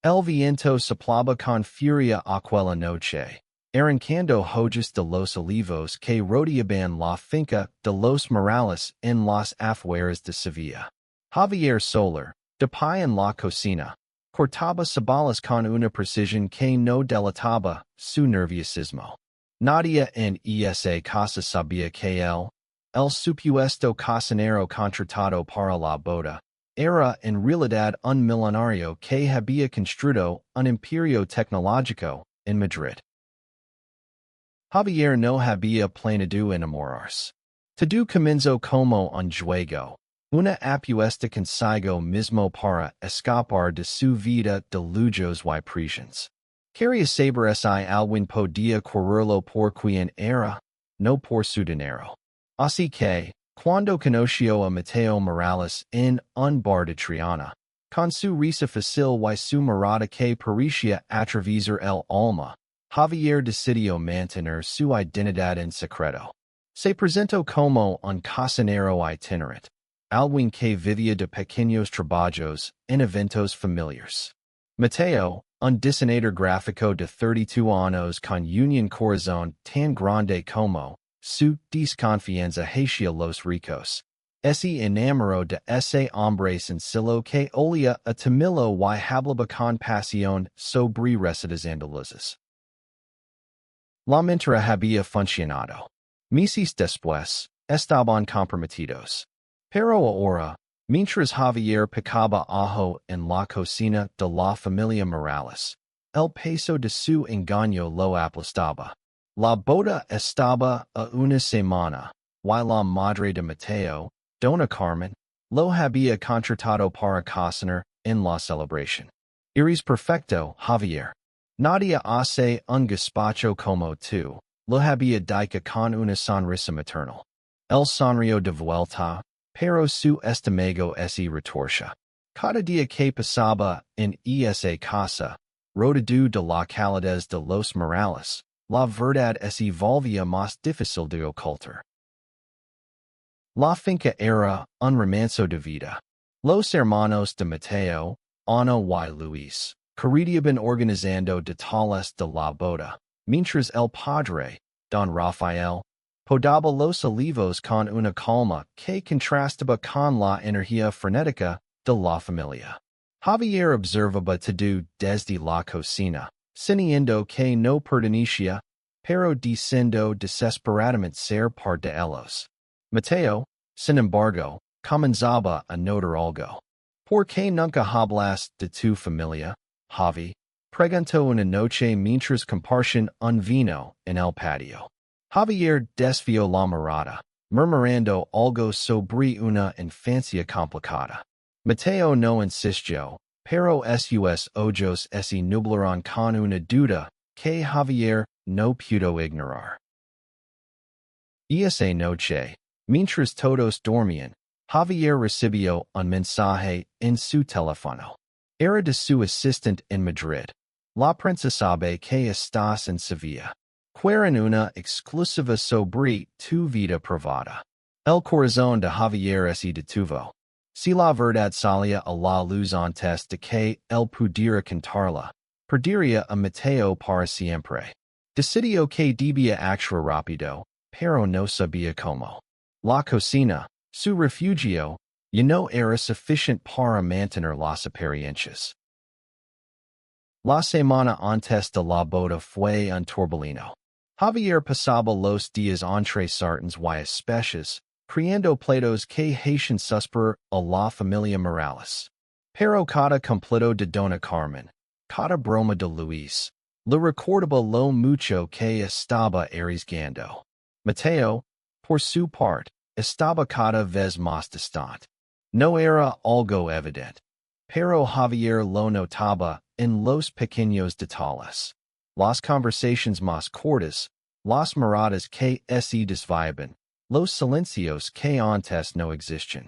El viento soplaba con furia aquella noche, arrancando hojas de los olivos que rodeaban la finca de los Morales en las afueras de Sevilla. Javier Soler, de pie en la cocina, cortaba cebollas con una precisión que no delataba su nerviosismo. Nadia en esa casa sabía que el supuesto cocinero contratado para la boda, era en realidad un millonario que había construido un imperio tecnológico en Madrid. Javier no había planeado enamorarse. Todo comenzó como un juego, una apuesta consigo mismo para escapar de su vida de lujos y prisiones. Quería saber si alguien podía correrlo por quien era, no por su dinero. Así que, cuando conoció a Mateo Morales en un bar de Triana, con su risa fácil y su mirada que parecía atravesar el alma, Javier decidió mantener su identidad en secreto. Se presentó como un cocinero itinerante, alguien que vivía de pequeños trabajos en eventos familiares. Mateo, un diseñador gráfico de 32 años con un corazón tan grande como su desconfianza hacia los ricos, se enamoró de ese hombre sencillo que olía a Tamilo y hablaba con pasión sobre recetas andaluzas. La mentira había funcionado. Meses después, estaban comprometidos. Pero ahora, mientras Javier picaba ajo en la cocina de la familia Morales, el peso de su engaño lo aplastaba. La boda estaba a una semana, y la madre de Mateo, Dona Carmen, lo había contratado para cocinar en la celebración. Eres perfecto, Javier. Nadia hace un gazpacho como tú, lo había dicho con una sonrisa maternal. El sonrió de vuelta, pero su estómago se retorció. Cada día que pasaba en esa casa, rodeado de la calidez de los Morales, la verdad se volvía más difícil de ocultar. La finca era un remanso de vida. Los hermanos de Mateo, Ana y Luis, querían organizando detalles de la boda, mientras el padre, Don Rafael, podaba los olivos con una calma que contrastaba con la energía frenética de la familia. Javier observaba todo desde la cocina, sintiendo que no pertenecía, pero diciendo desesperadamente ser parte de ellos. Mateo, sin embargo, comenzaba a notar algo. ¿Por qué nunca hablas de tu familia, Javi? Preguntó una noche mientras compartían un vino en el patio. Javier desvió la mirada, murmurando algo sobre una infancia complicada. Mateo no insistió, pero sus ojos se nublaron con una duda que Javier no pudo ignorar. Esa noche, mientras todos dormían, Javier recibió un mensaje en su teléfono. Era de su asistente en Madrid. La prensa sabe que estás en Sevilla. Quieren una exclusiva sobre tu vida privada. El corazón de Javier se detuvo. Si la verdad salía a la luz antes de que él pudiera contarla, perdería a Mateo para siempre. Decidió que debía actuar rápido, pero no sabía cómo. La cocina, su refugio, ya no era suficiente para mantener las apariencias. La semana antes de la boda fue un torbellino. Javier pasaba los días entre sartens y especies, creando platos que hacían suspirar a la familia Morales. Pero cada completo de Dona Carmen, cada broma de Luis, le recordaba lo mucho que estaba arriesgando. Mateo, por su parte, estaba cada vez más distante. No era algo evidente, pero Javier lo notaba en los pequeños detalles. Las conversaciones más cortas, las miradas que se desviaban, los silencios que antes no existían.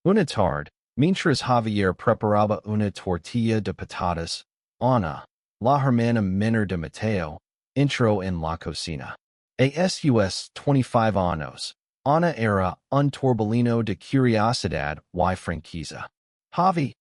Una tarde, mientras Javier preparaba una tortilla de patatas, Ana, la hermana menor de Mateo, entró en la cocina. A sus 25 años, Ana era un torbellino de curiosidad y franqueza. Javi,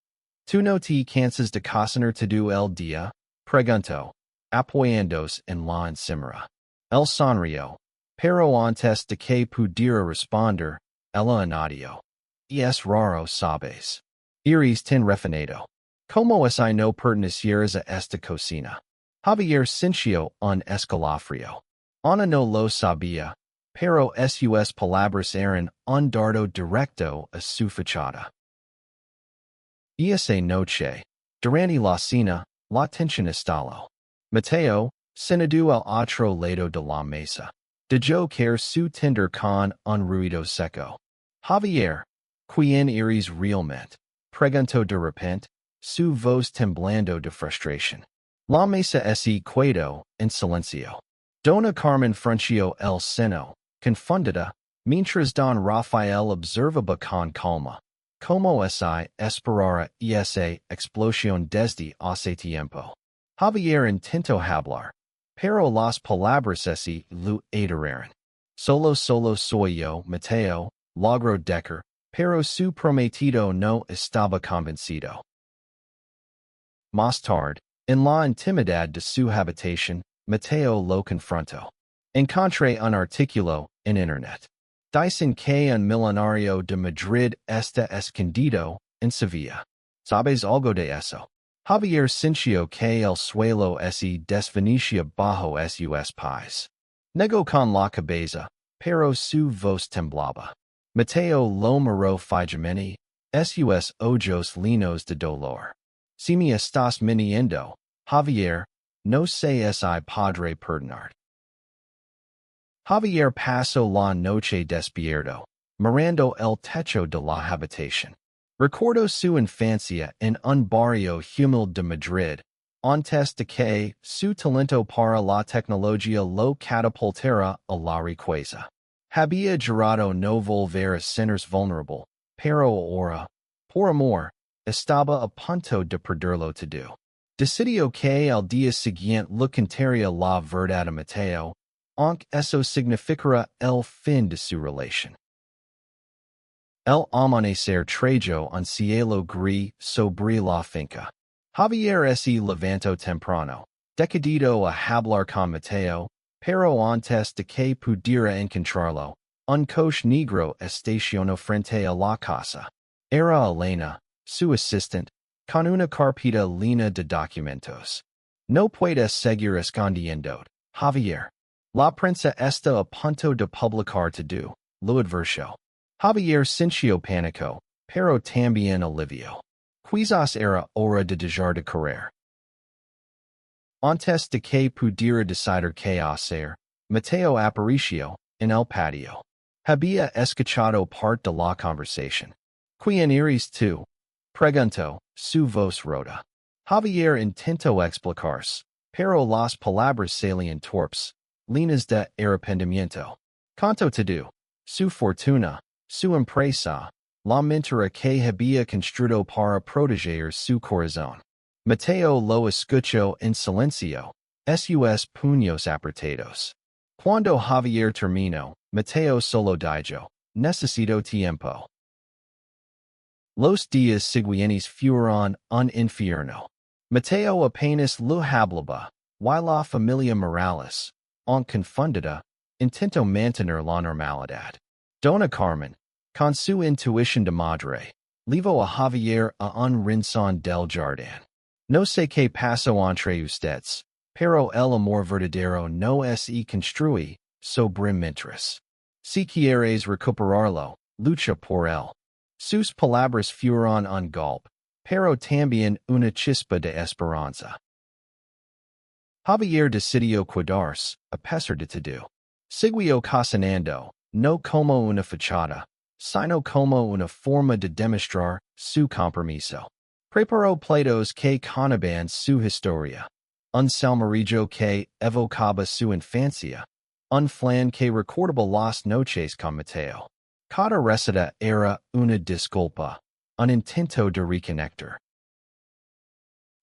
Tu no te cansas de cocinar todo el día, pregunto, apoyándose en la encimera. El sonrió, pero antes de que pudiera responder, ella añadió. Es raro, sabes. Iris ten refinado. Como es no pertenecieres a esta cocina. Javier sintió un escalofrío. Ana no lo sabía, pero sus palabras eran un dardo directo a su fachada. Esa noche, durante la cena, la tensión estalló. Mateo, sentado al otro lado de la mesa, dejó caer su tender con un ruido seco. Javier, ¿quién eres realmente? Preguntó de repente, su voz temblando de frustración. La mesa se quedó en silencio. Dona Carmen frunció el seno, confundida, mientras don Rafael observaba con calma. Como esperara esa explosión desde hace tiempo. Javier intentó hablar, pero las palabras lo aterraron. Solo soy yo, Mateo, logró decir, pero su prometido no estaba convencido. Más tarde, en la intimidad de su habitación, Mateo lo confrontó. Encontré un artículo en Internet. Dicen que un millonario de Madrid está escondido en Sevilla. ¿Sabes algo de eso? Javier sintió que el suelo se desvanecía bajo sus pies. Negó con la cabeza, pero su voz temblaba. Mateo lo miró fijamente, sus ojos llenos de dolor. Si me estás mintiendo, Javier, no sé si podré perdonar. Javier pasó la noche despierto, mirando el techo de la habitación. Recordó su infancia en un barrio humilde de Madrid, antes de que su talento para la tecnología lo catapultara a la riqueza. Había jurado no volver a ser vulnerable, pero ahora, por amor, estaba a punto de perderlo todo. Decidió que el día siguiente le contaría la verdad a Mateo, aunque eso significara el fin de su relación. El amanecer trajo un cielo gris sobre la finca. Javier se levantó temprano, decidido a hablar con Mateo, pero antes de que pudiera encontrarlo, un coche negro estacionó frente a la casa. Era Elena, su asistente, con una carpeta llena de documentos. No puedes seguir escondiendo, Javier. La prensa está a punto de publicar todo, lo advirtió. Javier sintió pánico, pero también alivio. Quizás era hora de dejar de correr. Antes de que pudiera decidir qué hacer, Mateo apareció en el patio. Había escuchado parte de la conversación. ¿Quién eres tú? Preguntó, su voz rota. Javier intentó explicarse, pero las palabras salían torpes, llenas de arrepentimiento. Contó todo, su fortuna, su empresa, la mentira que había construido para proteger su corazón. Mateo lo escuchó en silencio, sus puños apretados. Cuando Javier terminó, Mateo solo dijo, necesito tiempo. Los días siguientes fueron un infierno. Mateo apenas lo hablaba, y la familia Morales, aunque confundida, intentó mantener la normalidad. Dona Carmen, con su intuición de madre, llevó a Javier a un rincón del jardín. No sé qué pasó entre ustedes, pero el amor verdadero no se construye sobre mentiras. Si quieres recuperarlo, lucha por él. Sus palabras fueron un golpe, pero también una chispa de esperanza. Javier decidió quedarse, a pesar de todo. Siguió cocinando, no como una fachada, sino como una forma de demostrar su compromiso. Preparó platos que contaban su historia. Un salmorejo que evocaba su infancia. Un flan que recordaba las noches con Mateo. Cada receta era una disculpa, un intento de reconectar.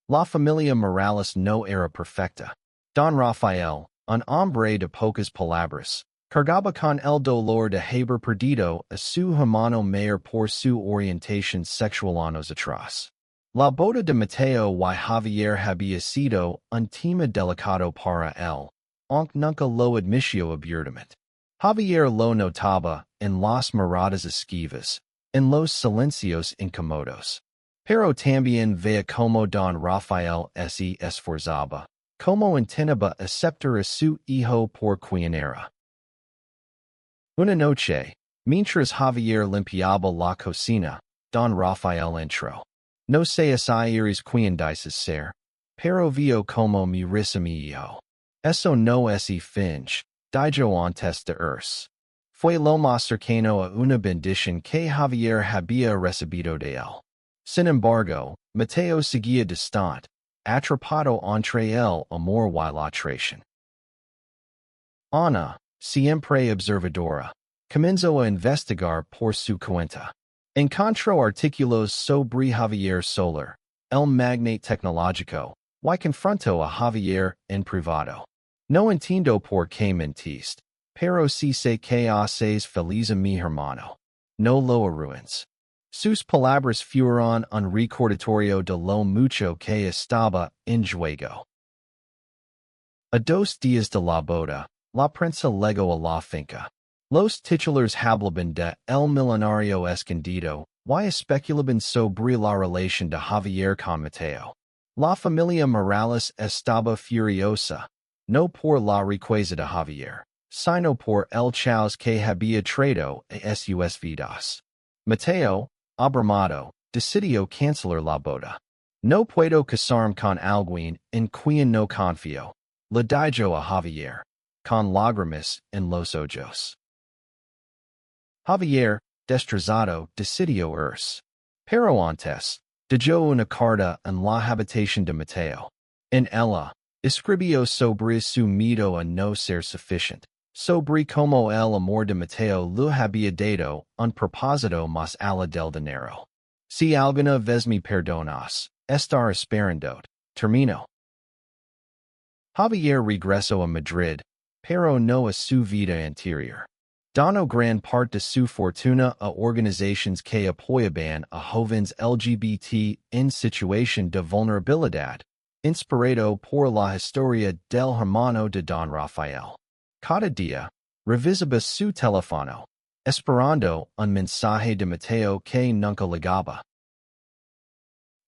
La familia Morales no era perfecta. Don Rafael, un hombre de pocas palabras, cargaba con el dolor de haber perdido a su hermano mayor por su orientación sexual años atrás. La boda de Mateo y Javier había sido un tema delicado para él, aunque nunca lo admitió abiertamente. Javier lo notaba en las miradas esquivas, en los silencios incómodos. Pero también veía como don Rafael se esforzaba, como intentaba aceptar a su hijo por quien era. Una noche, mientras Javier limpiaba la cocina, don Rafael entró. No sé si eres quien dices ser, pero vio como mi risa mi hijo. Eso no es finge, dijo antes de irse. Fue lo más cercano a una bendición que Javier había recibido de él. Sin embargo, Mateo seguía distante, atrapado entre el amor y la traición. Ana, siempre observadora, comenzó a investigar por su cuenta. Encontró artículos sobre Javier Soler, el magnate tecnológico, y confrontó a Javier en privado. No entiendo por qué mentiste, pero si sé que haces feliz a mi hermano. No lo arruines. Sus palabras fueron un recordatorio de lo mucho que estaba en juego. A 2 días de la boda, la prensa llegó a la finca. Los titulares hablaban de el millonario escondido, y especulaban sobre la relación de Javier con Mateo. La familia Morales estaba furiosa, no por la riqueza de Javier, sino por el chaos que había traído a sus vidas. Mateo, abrumado, decidió cancelar la boda. No puedo casarme con alguien en quien no confío, le dijo a Javier, con lágrimas en los ojos. Javier, destrozado, decidió irse. Pero antes, dejó una carta en la habitación de Mateo. En ella, escribió sobre su miedo a no ser suficiente, sobre cómo el amor de Mateo le había dado un propósito más allá del dinero. Si alguna vez me perdonas, estar esperando, termino. Javier regresó a Madrid, pero no a su vida anterior. Donó gran parte de su fortuna a organizaciones que apoyaban a jóvenes LGBT en situación de vulnerabilidad, inspirado por la historia del hermano de Don Rafael. Cada día, revisaba su teléfono, esperando un mensaje de Mateo que nunca llegaba.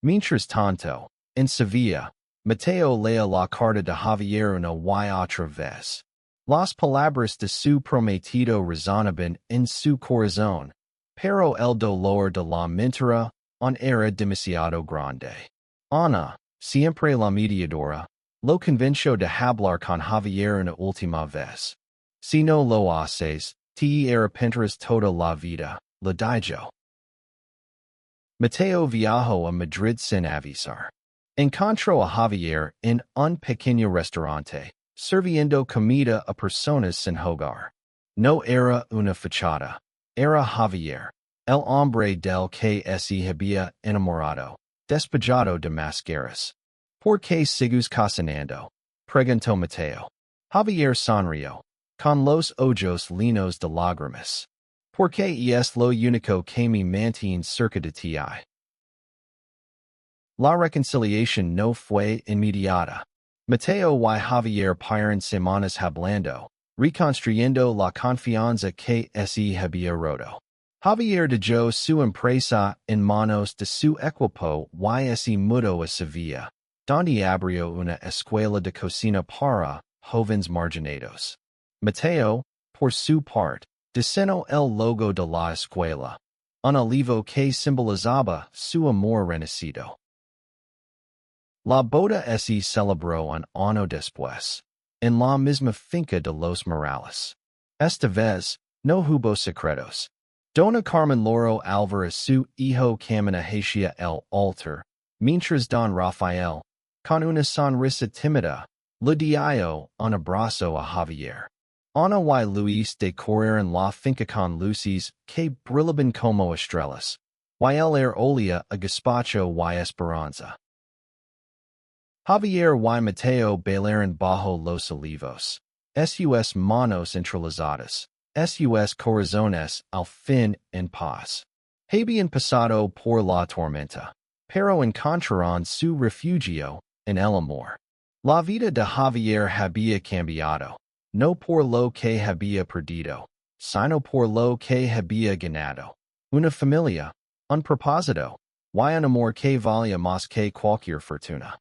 Mientras tanto, en Sevilla, Mateo leía la carta de Javier una y otra vez. Las palabras de su prometido resonaban en su corazón, pero el dolor de la mentira aún era demasiado grande. Ana, siempre la mediadora, lo convenció de hablar con Javier una última vez. Si no lo haces, te arrepentirás toda la vida, le dijo. Mateo viajó a Madrid sin avisar. Encontró a Javier en un pequeño restaurante, sirviendo comida a personas sin hogar. No era una fachada, era Javier, el hombre del que se había enamorado, despojado de máscaras. ¿Por qué sigues cocinando?, preguntó Mateo. Javier sonrió, con los ojos llenos de lágrimas. ¿Por qué es lo único que me mantiene cerca de ti? La reconciliación no fue inmediata. Mateo y Javier pasaron semanas hablando, reconstruyendo la confianza que se había roto. Javier dejó su empresa en manos de su equipo y se mudó a Sevilla, donde abrió una escuela de cocina para jóvenes marginados. Mateo, por su parte, diseñó el logo de la escuela, un olivo que simbolizaba su amor renacido. La boda se celebró un año después, en la misma finca de los Morales. Esta vez, no hubo secretos. Dona Carmen Loro Alvarez su hijo camina hacia el altar, mientras Don Rafael, con una sonrisa tímida, le dio un abrazo a Javier. Ana y Luis decoraron la finca con luces que brillaban como estrellas, y el olía a gazpacho y esperanza. Javier y Mateo bailaron bajo los olivos. Sus manos entrelazadas, sus corazones al fin en paz. Habían pasado por la tormenta, pero encontrarán su refugio en el amor. La vida de Javier había cambiado, no por lo que había perdido, sino por lo que había ganado. Una familia, un propósito, y un amor que valía más que cualquier fortuna.